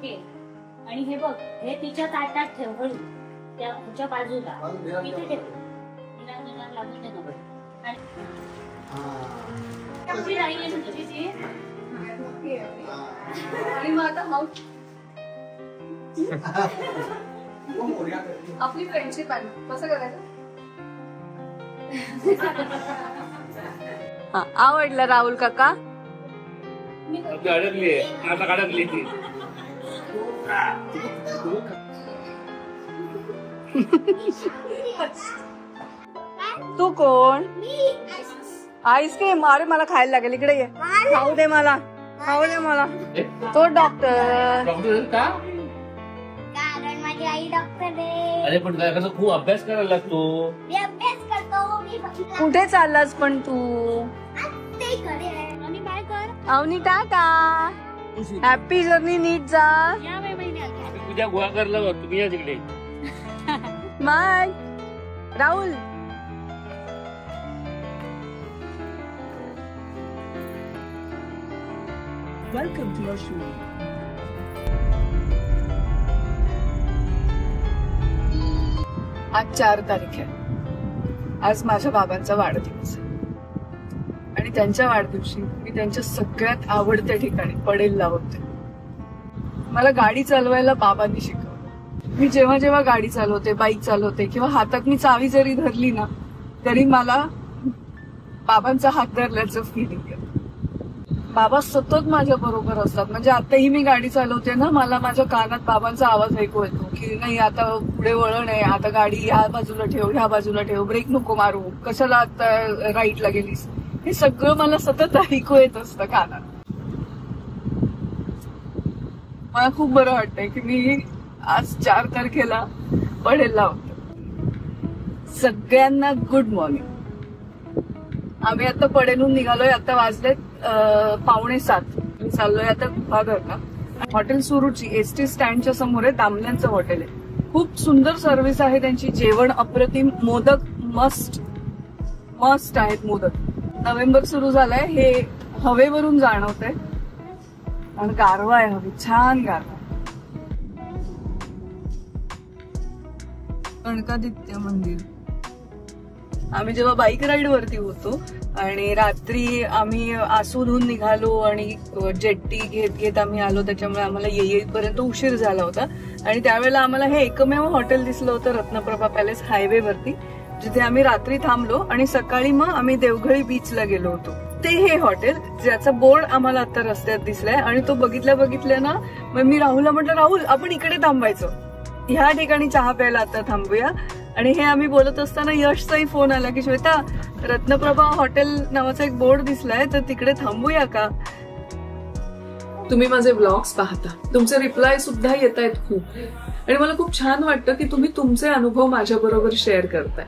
Okay. आणि हे बघ, हे तिच्या ताटात ठेव हळू, त्या ह्याच्या बाजूला इथे ठेव. तिला लागून दे नको. आणि राहिली ना तुझी ती. आणि मग आता हाऊस आपली फ्रेंडशिप आहे, कसं करायचं? आवडलं राहुल काका? अडकली आता अडकली ती. तू कोण? आईस्क्रीम? अरे मला खायला लागेल, इकडे ये. खाऊ दे मला, खाऊ दे मला. तो डॉक्टर. डॉक्टर का? कारण माझी आई डॉक्टर आहे. अरे पण त्याचा खूप अभ्यास करायला लागतो. मी अभ्यास करतो. मी कुठे चाललास पण तू? आणि काय कर, अवनी टाटा. हॅपी जर्नी, नीट जा. या महिन्यात उद्या गोवा करला तुम्ही या तिकडे. Bye Rahul. Welcome to your show. आज 4 तारीख आहे. आज माझ्या बाबांचा वाढदिवस आहे आणि त्यांच्या वाढदिवशी मी त्यांच्या सगळ्यात आवडत्या ठिकाणी पडेल लावते. मला गाडी चालवायला बाबांनी शिकवलं. मी जेव्हा जेव्हा गाडी चालवते, बाईक चालवते किंवा हातात मी चावी जरी धरली ना, तरी मला बाबांचा हात धरल्याचं फिलिंग येतं. बाबा सतत माझ्या बरोबर असतात. म्हणजे आताही मी गाडी चालवते ना, मला माझ्या कानात बाबांचा आवाज ऐकू येतो की नाही आता पुढे वळण आहे, आता गाडी ह्या बाजूला ठेव, ह्या बाजूला ठेव, ब्रेक नको मारू, कशाला आता राईटला गेलीस. हे सगळं मला सतत ऐकू येत असतं कानात. मला खूप बरं वाटतंय की मी आज 4 तारखेला पडेल लावते. सगळ्यांना गुड मॉर्निंग. आम्ही आता पडेलून निघालोय. आता वाजलेत 6:45. चाललोय आता गुहागरला. हॉटेल सुरुची एसटी स्टँडच्या समोर आहे, दामल्यांचं हॉटेल आहे. खूप सुंदर सर्व्हिस आहे त्यांची. जेवण अप्रतिम. मोदक मस्ट मस्त आहेत मोदक. नोव्हेंबर सुरू झालाय, हे हवेवरून जाणवतंय. आणि गारवा आहे, हवे छान गारवा. कणकादित्य मंदिर. आम्ही जेव्हा बाईक राईड वरती होतो आणि रात्री आम्ही आसूधून निघालो आणि जेट्टी घेत घेत आम्ही आलो, त्याच्यामुळे आम्हाला येईपर्यंत उशीर झाला होता. आणि त्यावेळेला आम्हाला हे एकमेव हॉटेल दिसलं होतं, रत्नप्रभा पॅलेस हायवे वरती, जिथे आम्ही रात्री थांबलो आणि सकाळी मग आम्ही देवघळी बीचला गेलो होतो. ते हे हॉटेल ज्याचा बोर्ड आम्हाला आता रस्त्यात दिसलाय. आणि तो बघितल्या ना, मग मी राहुलला म्हटलं, राहुल आपण इकडे थांबायचं, ह्या ठिकाणी चहा प्यायला आता थांबूया. आणि हे आम्ही बोलत असताना यशचाही फोन आला की श्वेता, रत्नप्रभा हॉटेल नावाचा एक बोर्ड दिसलाय, तर तिकडे थांबूया का? तुम्ही माझे व्लॉग्स पाहता, तुमचे रिप्लाय सुद्धा येत आहेत खूप. आणि मला खूप छान वाटतं की तुम्ही तुमचे अनुभव माझ्या बरोबर शेअर करताय.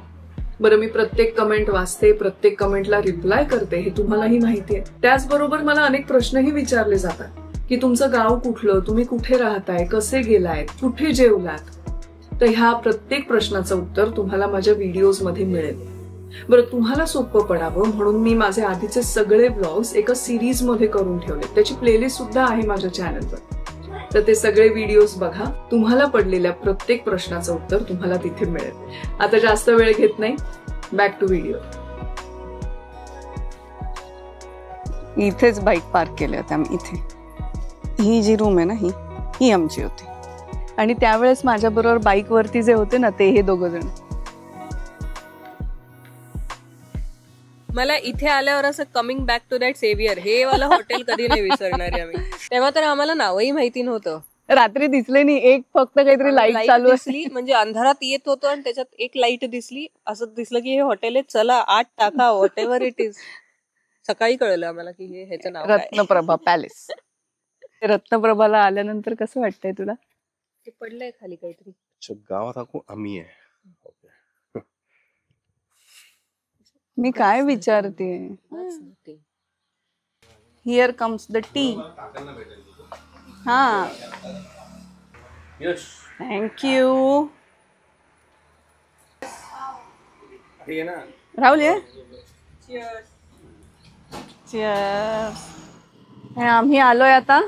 बरं, मी प्रत्येक कमेंट वाचते, प्रत्येक कमेंटला रिप्लाय करते, हे तुम्हालाही माहिती आहे. त्याचबरोबर मला अनेक प्रश्नही विचारले जातात की तुमचं गाव कुठलं, तुम्ही कुठे राहताय, कसे गेलाय, कुठे जेवलात. तर ह्या प्रत्येक प्रश्नाचं उत्तर तुम्हाला माझ्या व्हिडिओज मध्ये मिळेल. बरं, तुम्हाला सोपं पडावं म्हणून मी माझे आधीचे सगळे व्लॉग्स एका सिरीज मध्ये करून ठेवले. त्याची प्लेलिस्ट सुद्धा आहे माझ्या चॅनलवर. तर ते सगळे व्हिडिओज बघा. तुम्हाला पडलेल्या प्रत्येक प्रश्नाचं उत्तर तुम्हाला तिथे मिळेल. आता जास्त वेळ घेत नाही, बॅक टू व्हिडिओ. इथेच बाईक पार्क केले होते आम्ही. इथे ही जी रूम आहे ना, ही आमची होती. आणि त्यावेळेस माझ्या बरोबर बाईक वरती जे होते ना, ते हे 2 जण. मला इथे आल्यावर असं coming back to that saviour हे वाला हॉटेल कधी नाही विसरणार आहे आम्ही. तेव्हा तर आम्हाला नावही माहिती नव्हतं. रात्री दिसले नाही, एक फक्त काहीतरी लाईट चालू असली, म्हणजे अंधारात येत होतो आणि त्याच्यात एक लाईट दिसली, असं दिसलं की हे हॉटेल आहे, चला 8 टाका, व्हॉट एव्हर इट इज. सकाळी कळलं आम्हाला की हे ह्याचं नाव रत्नप्रभा पॅलेस. रत्नप्रभाला आल्यानंतर कसं वाटतंय तुला? ते पडलंय खाली काहीतरी. गावात आम्ही आहे. मी काय विचारते, हिअर कम्स द टी. हा, थँक्यू. राहुल ये. चीयर्स. आम्ही आलोय आता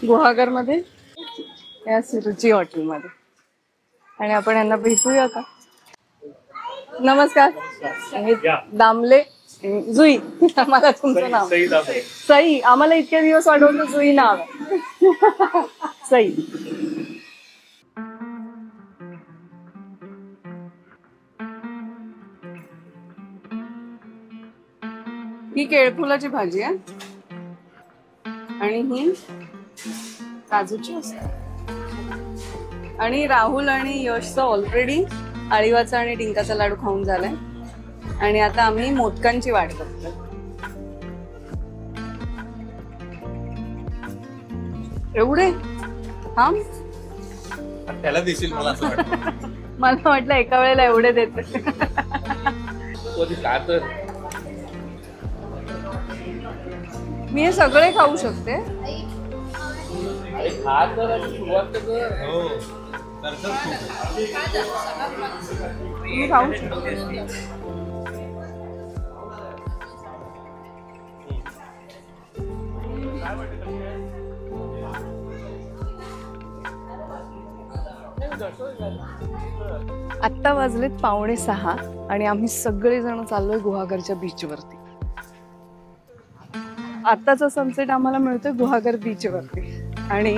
गुहागर मध्ये. या रुची हॉटेलमध्ये आणि आपण यांना भेटूया का. नमस्कार. हे दामले जुई. आम्हाला तुमचं नाव सई. आम्हाला इतके दिवस वाटवलं जुई नाव आहे. सई. ही केळफुलाची भाजी आहे आणि ही काजूची असते. आणि राहुल आणि यशचं ऑलरेडी आळीवाचा आणि डिंकाचा लाडू खाऊन झालाय आणि आता आम्ही मोदकांची वाट बघतो. एवढे हा त्याला दिसेल मला असं वाटतं. मला वाटलं एका वेळेला एवढे देते. मी हे सगळे खाऊ शकते. मी खाऊ शकते. आत्ता वाजलेत 5:45 आणि आम्ही सगळेजण चाललोय गुहागरच्या बीचवरती. आत्ताचा सनसेट आम्हाला मिळतोय गुहागर बीचवरती आणि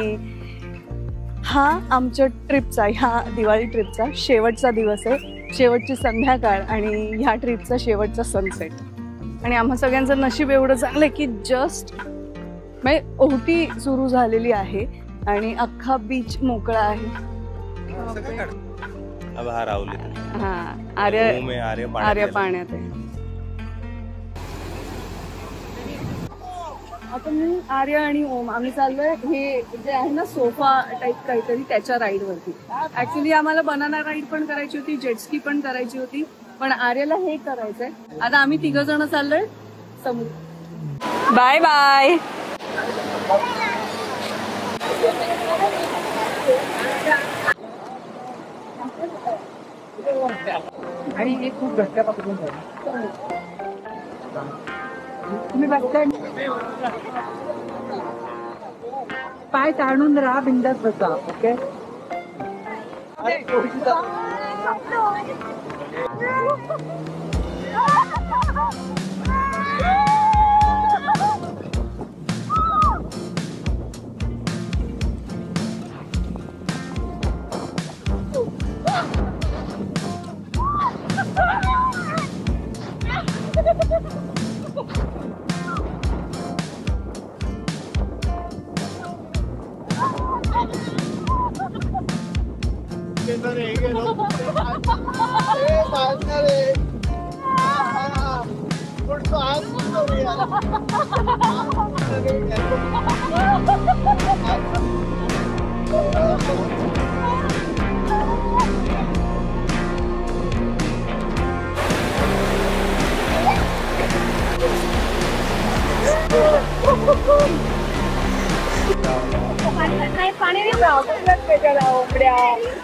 हा आमच्या ट्रिपचा, ह्या दिवाळी ट्रिपचा शेवटचा दिवस आहे, शेवटची संध्याकाळ आणि ह्या ट्रिपचा शेवटचा सनसेट. आणि आम्हा सगळ्यांचं नशीब एवढं चांगलंय की जस्ट म्हणजे ओहोटी सुरू झालेली आहे आणि अख्खा बीच मोकळा आहे. हा आर्य पाण्यात आहे. आता मी आर्य आणि ओम आम्ही चाललोय हे जे आहे ना सोफा टाईप काहीतरी त्याच्या राईड वरती. ऍक्च्युली आम्हाला बनाना राईड पण करायची होती, जेटस्की पण करायची होती, पण आर्यला हे करायचंय. आता आम्ही 3 जण चाललोय समुद्र. Bye bye. आणि हे खूप घट्ट्यापासून तुम्ही बघताय पाय ताणून राहा, बिंदास बसा. ओके.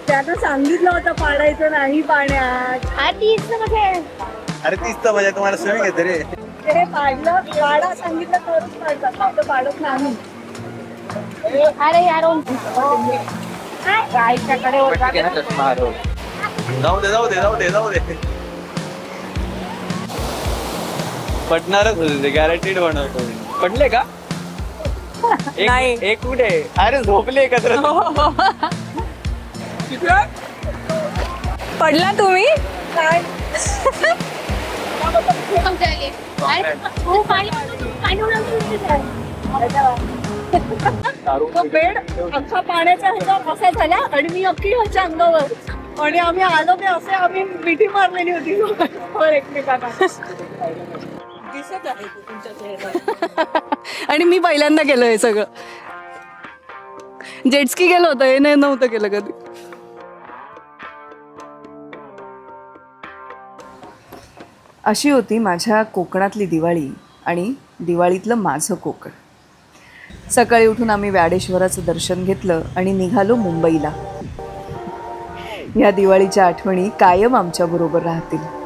त्यानं सांगितलं होतं पाडायचं नाही पाण्यात. अरे तीच तर मजा तुम्हाला स्विमिंग येते रे. ते पाडलं, पाडा सांगितलं तरच पाडतात, फक्त पाडत नाही. अरे यार जाऊ दे पडणारच होते ते, गॅरंटीड बनवतो. पडले का? नाही. एक कुठे? अरे झोपले एकत्र. पडला तुम्ही? काय तो बेड अख्खा पाण्याच्या ह्याच्यावर असा झाला आणि मी अख्खी ह्याच्या अंगावर आणि आम्ही आलो ते असे आम्ही मिठी मारलेली होती एकमेकांना. दिसत आहे तुमच्या चेहऱ्यावर. आणि मी पहिल्यांदा केलं हे सगळं. जेटस्की गेलं होतं, हे नाही नव्हतं केलं कधी. अशी होती माझ्या कोकणातली दिवाळी आणि दिवाळीतलं माझं कोकण. सकाळी उठून आम्ही व्याडेश्वराचं दर्शन घेतलं आणि निघालो मुंबईला. या दिवाळीच्या आठवणी कायम आमच्या बरोबर राहतील.